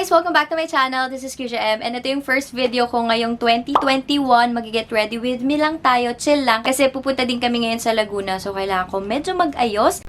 guys! Welcome back to my channel. This is Krisha M. And ito yung first video ko ngayong 2021. Mag-get ready with me lang tayo. Chill lang. Kasi pupunta din kami ngayon sa Laguna. So, kailangan ko medyo mag-ayos.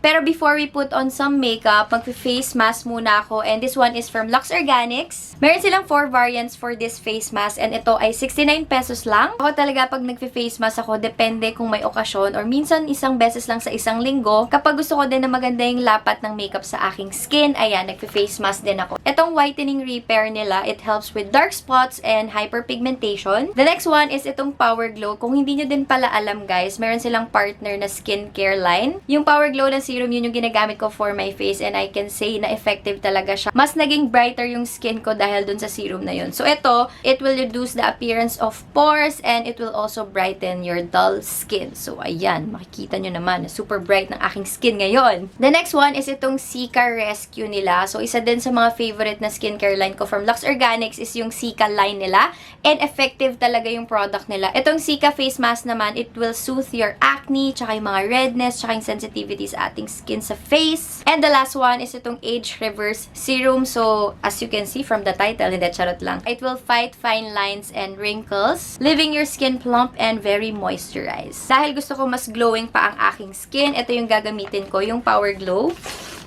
Pero before we put on some makeup, mag-face mask muna ako. And this one is from Lux Organics. Meron silang 4 variants for this face mask. And ito ay 69 pesos lang. Ako talaga pag nag-face mask ako, depende kung may okasyon. Or minsan isang beses lang sa isang linggo. Kapag gusto ko din na maganda yung lapat ng makeup sa aking skin, ayan, nag-face mask din ako. Itong whitening repair nila, it helps with dark spots and hyperpigmentation. The next one is itong Power Glow. Kung hindi nyo din pala alam guys, meron silang partner na skincare line. Yung Power Glow na serum, yun yung ginagamit ko for my face and I can say na effective talaga siya. Mas naging brighter yung skin ko dahil dun sa serum na yun. So ito, it will reduce the appearance of pores and it will also brighten your dull skin. So ayan, makikita nyo naman, super bright ng aking skin ngayon. The next one is itong Cica Rescue nila. So isa din sa mga favorite na skincare line ko from Lux Organics is yung Cica line nila and effective talaga yung product nila. Itong Cica face mask naman, it will soothe your acne, tsaka yung mga redness, tsaka yung sensitivity sa ating skin sa face. And the last one is itong Age Reverse Serum. So, as you can see from the title, hindi, charot lang. It will fight fine lines and wrinkles, leaving your skin plump and very moisturized. Dahil gusto ko mas glowing pa ang aking skin, ito yung gagamitin ko, yung Power Glow.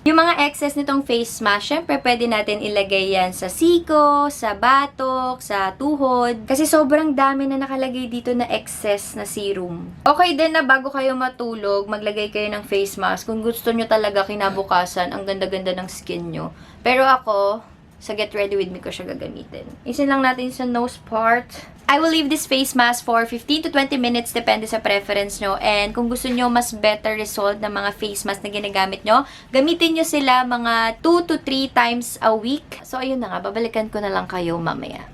Yung mga excess nitong face mask, syempre pwede natin ilagay yan sa siko, sa batok, sa tuhod. Kasi sobrang dami na nakalagay dito na excess na serum. Okay din na bago kayo matulog, maglagay kayo ng face mask. Kung gusto nyo talaga kinabukasan, ang ganda-ganda ng skin nyo. Pero ako, sa Get Ready With Me ko siya gagamitin. Isin lang natin sa nose part. I will leave this face mask for 15 to 20 minutes, depende sa preference nyo. And kung gusto nyo mas better result ng mga face mask na ginagamit nyo, gamitin nyo sila mga 2 to 3 times a week. So, ayun na nga, babalikan ko na lang kayo mamaya.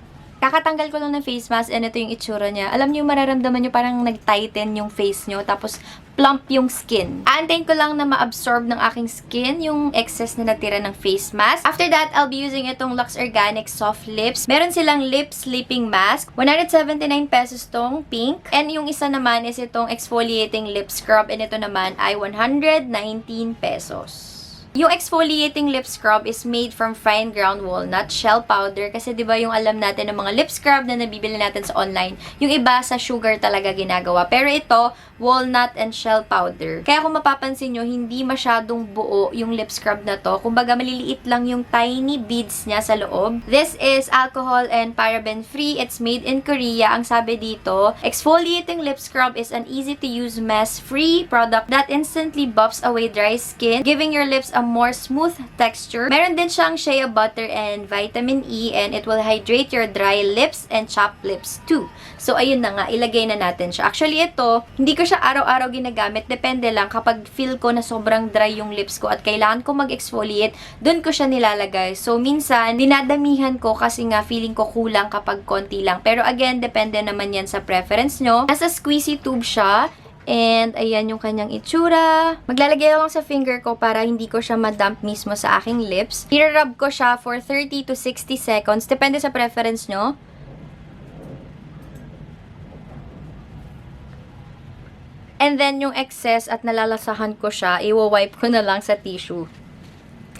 Kakatanggal ko lang ng face mask and ito yung itsura niya. Alam niyo, mararamdaman niyo parang nag-tighten yung face niyo tapos plump yung skin. Aantayin ko lang na ma-absorb ng aking skin yung excess na natira ng face mask. After that, I'll be using itong Lux Organic Soft Lips. Meron silang Lip Sleeping Mask. 179 pesos tong pink. And yung isa naman is itong Exfoliating Lip Scrub and ito naman ay 119 pesos. Yung exfoliating lip scrub is made from fine ground walnut shell powder kasi 'di ba yung alam natin ng mga lip scrub na nabibili natin sa online, yung iba sa sugar talaga ginagawa. Pero ito, walnut and shell powder. Kaya kung mapapansin nyo, hindi masyadong buo yung lip scrub na to. Kumbaga maliliit lang yung tiny beads niya sa loob. This is alcohol and paraben free. It's made in Korea. Ang sabi dito, exfoliating lip scrub is an easy to use mess-free product that instantly buffs away dry skin, giving your lips a more smooth texture. Meron din siyang shea butter and vitamin E and it will hydrate your dry lips and chapped lips too. So, ayun na nga, ilagay na natin siya. Actually, ito, hindi ko siya araw-araw ginagamit. Depende lang kapag feel ko na sobrang dry yung lips ko at kailangan ko mag-exfoliate, dun ko siya nilalagay. So, minsan, dinadamihan ko kasi nga feeling ko kulang kapag konti lang. Pero again, depende naman yan sa preference nyo. Nasa squeezy tube siya. And, ayan yung kanyang itsura. Maglalagay lang sa finger ko para hindi ko siya madump mismo sa aking lips. I-rub ko siya for 30 to 60 seconds. Depende sa preference nyo. And then, yung excess at nalalasahan ko siya, i-wipe ko na lang sa tissue.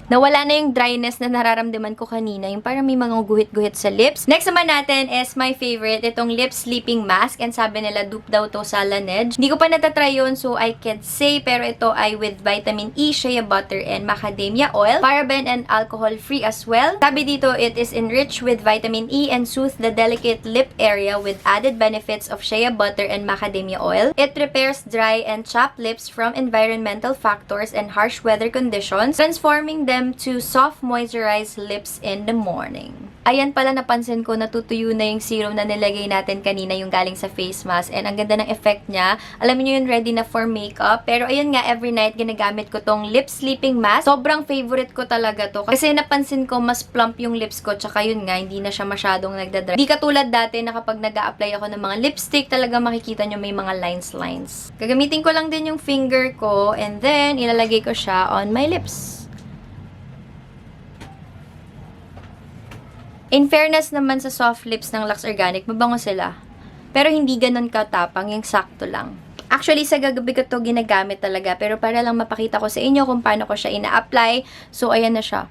Nawala na yung dryness na nararamdaman ko kanina, yung parang may mga guhit-guhit sa lips. Next naman natin is my favorite, itong Lip Sleeping Mask. And sabi nila, dupe daw to sa Laneige. Hindi ko pa natatry yun, so I can't say. Pero ito ay with vitamin E, shea butter, and macadamia oil. Paraben and alcohol-free as well. Sabi dito, it is enriched with vitamin E and soothe the delicate lip area with added benefits of shea butter and macadamia oil. It repairs dry and chapped lips from environmental factors and harsh weather conditions, transforming them to soft moisturized lips in the morning. Ayan pala, napansin ko, natutuyo na yung serum na nilagay natin kanina, yung galing sa face mask. And ang ganda ng effect niya. Alam niyo yun, ready na for makeup. Pero ayun nga, every night ginagamit ko tong Lip Sleeping Mask. Sobrang favorite ko talaga to. Kasi napansin ko, mas plump yung lips ko. Tsaka yun nga, hindi na siya masyadong nagdadry. Hindi katulad dati na kapag nag-a-apply ako ng mga lipstick, talaga makikita nyo may mga lines. Gagamitin ko lang din yung finger ko. And then, ilalagay ko siya on my lips. In fairness naman sa soft lips ng Lux Organic, mabango sila. Pero hindi ganun katapang, yung sakto lang. Actually, sa gagabi ko to ginagamit talaga. Pero para lang mapakita ko sa inyo kung paano ko siya ina-apply. So, ayan na siya.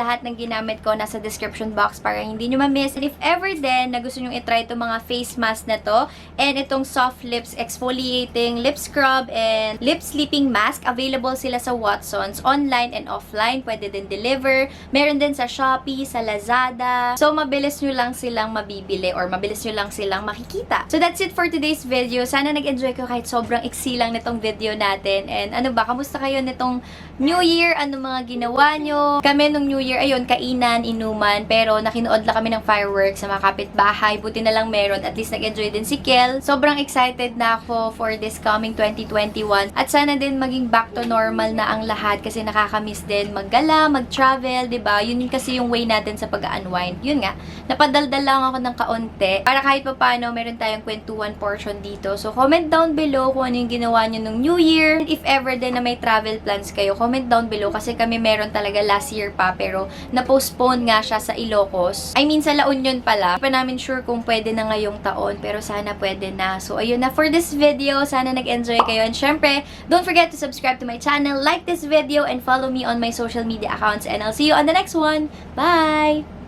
Lahat ng ginamit ko nasa description box para hindi nyo ma-miss. And if ever din na gusto nyo itry itong mga face mask na to and itong soft lips exfoliating lip scrub and lip sleeping mask, available sila sa Watsons, online and offline. Pwede din deliver. Meron din sa Shopee, sa Lazada. So, mabilis nyo lang silang mabibili or mabilis nyo lang silang makikita. So, that's it for today's video. Sana nag-enjoy ko kahit sobrang iksi lang nitong video natin. And ano ba, kamusta kayo nitong New Year? Ano mga ginawa nyo? Kami nung New Year, ayun, kainan, inuman, pero nakinood lang kami ng fireworks sa mga kapitbahay. Buti na lang meron. At least nag-enjoy din si Kel. Sobrang excited na ako for this coming 2021. At sana din maging back to normal na ang lahat kasi nakakamiss din maggala, mag-travel, 'di ba? Yun kasi yung way natin sa pag-unwind. Yun nga, napadaldal lang ako ng kaunti para kahit papaano meron tayong kwentuhan portion dito. So, comment down below kung ano yung ginawa nyo nung New Year. And if ever din na may travel plans kayo, comment down below kasi kami meron talaga last year pa pero na-postpone nga siya sa Ilocos. I mean, sa La Union pala. Hindi pa namin sure kung pwede na ngayong taon, pero sana pwede na. So, ayun na for this video. Sana nag-enjoy kayo. And syempre, don't forget to subscribe to my channel, like this video, and follow me on my social media accounts. And I'll see you on the next one. Bye!